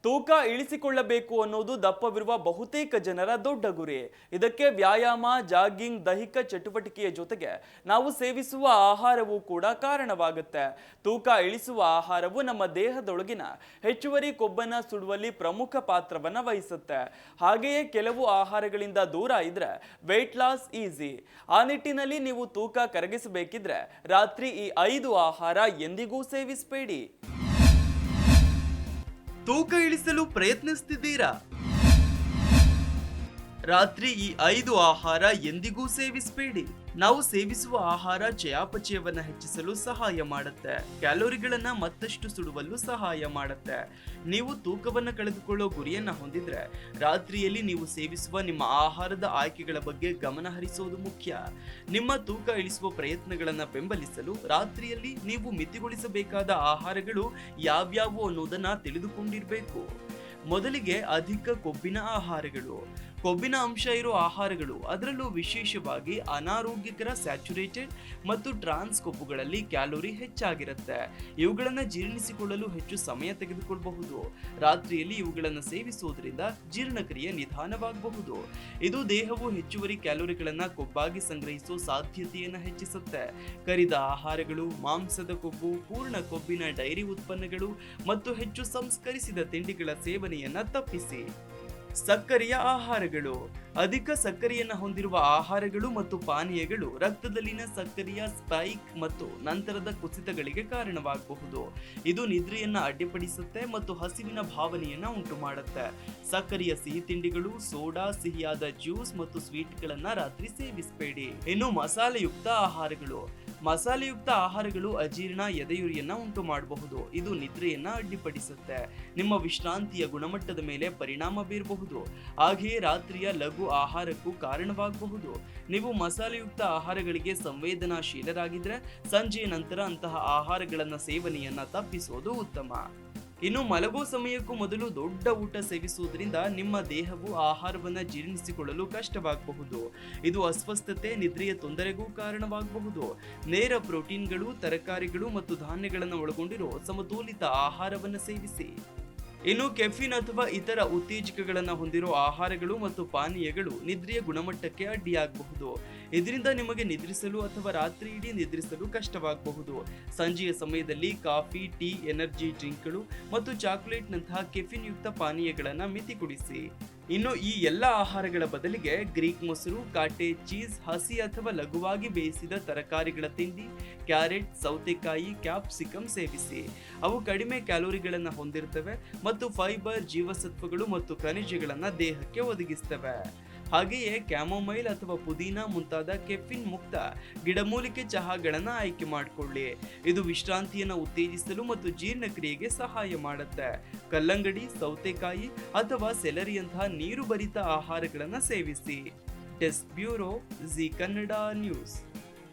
ತೂಕ ಇಳಿಸಿಕೊಳ್ಳಬೇಕು ಅನ್ನೋದು ದಪ್ಪವಿರುವ ಬಹುತೇಕ ಜನರ ದೊಡ್ಡ ಗುರಿ. ಇದಕ್ಕೆ ವ್ಯಾಯಾಮ, ಜಾಗಿಂಗ್, ದೈಹಿಕ ಚಟುವಟಿಕೆಯ ಜೊತೆಗೆ ನಾವು ಸೇವಿಸುವ ಆಹಾರವೂ ಕೂಡ ಕಾರಣವಾಗುತ್ತೆ. ತೂಕ ಇಳಿಸುವ ಆಹಾರವು ನಮ್ಮ ದೇಹದೊಳಗಿನ ಹೆಚ್ಚುವರಿ ಕೊಬ್ಬನ್ನು ಸುಡುವಲ್ಲಿ ಪ್ರಮುಖ ಪಾತ್ರವನ್ನು ವಹಿಸುತ್ತೆ. ಹಾಗೆಯೇ ಕೆಲವು ಆಹಾರಗಳಿಂದ ದೂರ ಇದ್ರೆ ವೆಯ್ಟ್ ಲಾಸ್ ಈಸಿ. ಆ ನಿಟ್ಟಿನಲ್ಲಿ ನೀವು ತೂಕ ಕರಗಿಸಬೇಕಿದ್ರೆ ರಾತ್ರಿ ಈ 5 ಆಹಾರ ಎಂದಿಗೂ ಸೇವಿಸಬೇಡಿ. ತೂಕ ಇಳಿಸಲು ಪ್ರಯತ್ನಿಸುತ್ತಿದ್ದೀರಾ? ರಾತ್ರಿ ಈ 5 ಆಹಾರ ಎಂದಿಗೂ ಸೇವಿಸಬೇಡಿ. ನಾವು ಸೇವಿಸುವ ಆಹಾರ ಚಯಾಪಚಯವನ್ನು ಹೆಚ್ಚಿಸಲು ಸಹಾಯ ಮಾಡುತ್ತೆ, ಕ್ಯಾಲೋರಿಗಳನ್ನ ಮತ್ತಷ್ಟು ಸುಡುವಲ್ಲೂ ಸಹಾಯ ಮಾಡುತ್ತೆ. ನೀವು ತೂಕವನ್ನು ಕಳೆದುಕೊಳ್ಳೋ ಗುರಿಯನ್ನ ಹೊಂದಿದ್ರೆ ರಾತ್ರಿಯಲ್ಲಿ ನೀವು ಸೇವಿಸುವ ನಿಮ್ಮ ಆಹಾರದ ಆಯ್ಕೆಗಳ ಬಗ್ಗೆ ಗಮನ ಹರಿಸೋದು ಮುಖ್ಯ. ನಿಮ್ಮ ತೂಕ ಇಳಿಸುವ ಪ್ರಯತ್ನಗಳನ್ನ ಬೆಂಬಲಿಸಲು ರಾತ್ರಿಯಲ್ಲಿ ನೀವು ಮಿತಿಗೊಳಿಸಬೇಕಾದ ಆಹಾರಗಳು ಯಾವ್ಯಾವು ಅನ್ನೋದನ್ನ ತಿಳಿದುಕೊಂಡಿರ್ಬೇಕು. ಮೊದಲಿಗೆ ಅಧಿಕ ಕೊಬ್ಬಿನ ಆಹಾರಗಳು. ಕೊಬ್ಬಿನ ಅಂಶ ಇರೋ ಆಹಾರಗಳು, ಅದರಲ್ಲೂ ವಿಶೇಷವಾಗಿ ಅನಾರೋಗ್ಯಕರ ಸ್ಯಾಚುರೇಟೆಡ್ ಮತ್ತು ಟ್ರಾನ್ಸ್ ಕೊಬ್ಬುಗಳಲ್ಲಿ ಕ್ಯಾಲೋರಿ ಹೆಚ್ಚಾಗಿರುತ್ತೆ. ಇವುಗಳನ್ನು ಜೀರ್ಣಿಸಿಕೊಳ್ಳಲು ಹೆಚ್ಚು ಸಮಯ ತೆಗೆದುಕೊಳ್ಳಬಹುದು. ರಾತ್ರಿಯಲ್ಲಿ ಇವುಗಳನ್ನು ಸೇವಿಸುವುದರಿಂದ ಜೀರ್ಣಕ್ರಿಯೆ ನಿಧಾನವಾಗಬಹುದು. ಇದು ದೇಹವು ಹೆಚ್ಚುವರಿ ಕ್ಯಾಲೋರಿಗಳನ್ನು ಕೊಬ್ಬಾಗಿ ಸಂಗ್ರಹಿಸುವ ಸಾಧ್ಯತೆಯನ್ನು ಹೆಚ್ಚಿಸುತ್ತೆ. ಕರಿದ ಆಹಾರಗಳು, ಮಾಂಸದ ಕೊಬ್ಬು, ಪೂರ್ಣ ಕೊಬ್ಬಿನ ಡೈರಿ ಉತ್ಪನ್ನಗಳು ಮತ್ತು ಹೆಚ್ಚು ಸಂಸ್ಕರಿಸಿದ ತಿಂಡಿಗಳ ಸೇವನೆಯನ್ನ ತಪ್ಪಿಸಿ. ಸಕ್ಕರೆಯ ಆಹಾರಗಳು. ಅಧಿಕ ಸಕ್ಕರೆಯನ್ನು ಹೊಂದಿರುವ ಆಹಾರಗಳು ಮತ್ತು ಪಾನೀಯಗಳು ರಕ್ತದಲ್ಲಿನ ಸಕ್ಕರೆಯ ಸ್ಪೈಕ್ ಮತ್ತು ನಂತರದ ಕುಸಿತಗಳಿಗೆ ಕಾರಣವಾಗಬಹುದು. ಇದು ನಿದ್ರೆಯನ್ನ ಅಡ್ಡಿಪಡಿಸುತ್ತೆ ಮತ್ತು ಹಸಿವಿನ ಭಾವನೆಯನ್ನ ಉಂಟು ಮಾಡುತ್ತೆ. ಸಕ್ಕರೆಯ ಸಿಹಿ ತಿಂಡಿಗಳು, ಸೋಡಾ, ಸಿಹಿಯಾದ ಜ್ಯೂಸ್ ಮತ್ತು ಸ್ವೀಟ್ಗಳನ್ನ ರಾತ್ರಿ ಸೇವಿಸಬೇಡಿ. ಇನ್ನು ಮಸಾಲೆಯುಕ್ತ ಆಹಾರಗಳು. ಮಸಾಲೆಯುಕ್ತ ಆಹಾರಗಳು ಅಜೀರ್ಣ, ಎದೆಯುರಿಯನ್ನ ಉಂಟು ಮಾಡಬಹುದು. ಇದು ನಿದ್ರೆಯನ್ನ ಅಡ್ಡಿಪಡಿಸುತ್ತೆ, ನಿಮ್ಮ ವಿಶ್ರಾಂತಿಯ ಗುಣಮಟ್ಟದ ಮೇಲೆ ಪರಿಣಾಮ ಬೀರಬಹುದು. ಹಾಗೆಯೇ ರಾತ್ರಿಯ ಲಘು ಆಹಾರಕ್ಕೂ ಕಾರಣವಾಗಬಹುದು. ನೀವು ಮಸಾಲೆಯುಕ್ತ ಆಹಾರಗಳಿಗೆ ಸಂವೇದನಾಶೀಲರಾಗಿದ್ರೆ ಸಂಜೆಯ ನಂತರ ಅಂತಹ ಆಹಾರಗಳನ್ನ ಸೇವನೆಯನ್ನ ತಪ್ಪಿಸುವುದು ಉತ್ತಮ. ಇನ್ನು ಮಲಗೋ ಸಮಯಕ್ಕೂ ಮೊದಲು ದೊಡ್ಡ ಊಟ ಸೇವಿಸುವುದರಿಂದ ನಿಮ್ಮ ದೇಹವು ಆಹಾರವನ್ನು ಜೀರ್ಣಿಸಿಕೊಳ್ಳಲು ಕಷ್ಟವಾಗಬಹುದು. ಇದು ಅಸ್ವಸ್ಥತೆ, ನಿದ್ರೆಯ ತೊಂದರೆಗೂ ಕಾರಣವಾಗಬಹುದು. ನೇರ ಪ್ರೋಟೀನ್ಗಳು, ತರಕಾರಿಗಳು ಮತ್ತು ಧಾನ್ಯಗಳನ್ನು ಒಳಗೊಂಡಿರೋ ಸಮತೋಲಿತ ಆಹಾರವನ್ನು ಸೇವಿಸಿ. ಇನ್ನು ಕೆಫಿನ್ ಅಥವಾ ಇತರ ಉತ್ತೇಜಕಗಳನ್ನು ಹೊಂದಿರೋ ಆಹಾರಗಳು ಮತ್ತು ಪಾನೀಯಗಳು ನಿದ್ರೆಯ ಗುಣಮಟ್ಟಕ್ಕೆ ಅಡ್ಡಿಯಾಗಬಹುದು. ಇದರಿಂದ ನಿಮಗೆ ನಿದ್ರಿಸಲು ಅಥವಾ ರಾತ್ರಿ ಇಡೀ ನಿದ್ರಿಸಲು ಕಷ್ಟವಾಗಬಹುದು. ಸಂಜೆಯ ಸಮಯದಲ್ಲಿ ಕಾಫಿ, ಟೀ, ಎನರ್ಜಿ ಡ್ರಿಂಕ್ಗಳು ಮತ್ತು ಚಾಕೊಲೇಟ್ನಂತಹ ಕೆಫಿನ್ ಯುಕ್ತ ಪಾನೀಯಗಳನ್ನು ಮಿತಿಗೊಳಿಸಿ. ಇನ್ನು ಈ ಎಲ್ಲ ಆಹಾರಗಳ ಬದಲಿಗೆ ಗ್ರೀಕ್ ಮೊಸರು, ಕಾಟೇಜ್ ಚೀಸ್, ಹಸಿ ಅಥವಾ ಲಘುವಾಗಿ ಬೇಯಿಸಿದ ತರಕಾರಿಗಳ ತಿಂಡಿ, ಕ್ಯಾರೆಟ್, ಸೌತೆಕಾಯಿ, ಕ್ಯಾಪ್ಸಿಕಮ್ ಸೇವಿಸಿ. ಅವು ಕಡಿಮೆ ಕ್ಯಾಲೋರಿಗಳನ್ನು ಹೊಂದಿರುತ್ತವೆ ಮತ್ತು ಫೈಬರ್, ಜೀವಸತ್ವಗಳು ಮತ್ತು ಖನಿಜಗಳನ್ನು ದೇಹಕ್ಕೆ ಒದಗಿಸ್ತವೆ. ಹಾಗೆಯೇ ಕ್ಯಾಮೊಮೈಲ್ ಅಥವಾ ಪುದೀನಾ ಮುಂತಾದ ಕೆಫಿನ್ ಮುಕ್ತ ಗಿಡಮೂಲಿಕೆ ಚಹಾಗಳನ್ನು ಆಯ್ಕೆ ಮಾಡಿಕೊಳ್ಳಿ. ಇದು ವಿಶ್ರಾಂತಿಯನ್ನು ಉತ್ತೇಜಿಸಲು ಮತ್ತು ಜೀರ್ಣಕ್ರಿಯೆಗೆ ಸಹಾಯ ಮಾಡುತ್ತೆ. ಕಲ್ಲಂಗಡಿ, ಸೌತೆಕಾಯಿ ಅಥವಾ ಸೆಲರಿಯಂತಹ ನೀರು ಭರಿತ ಆಹಾರಗಳನ್ನು ಸೇವಿಸಿ. Desk bureau, G Kannada news.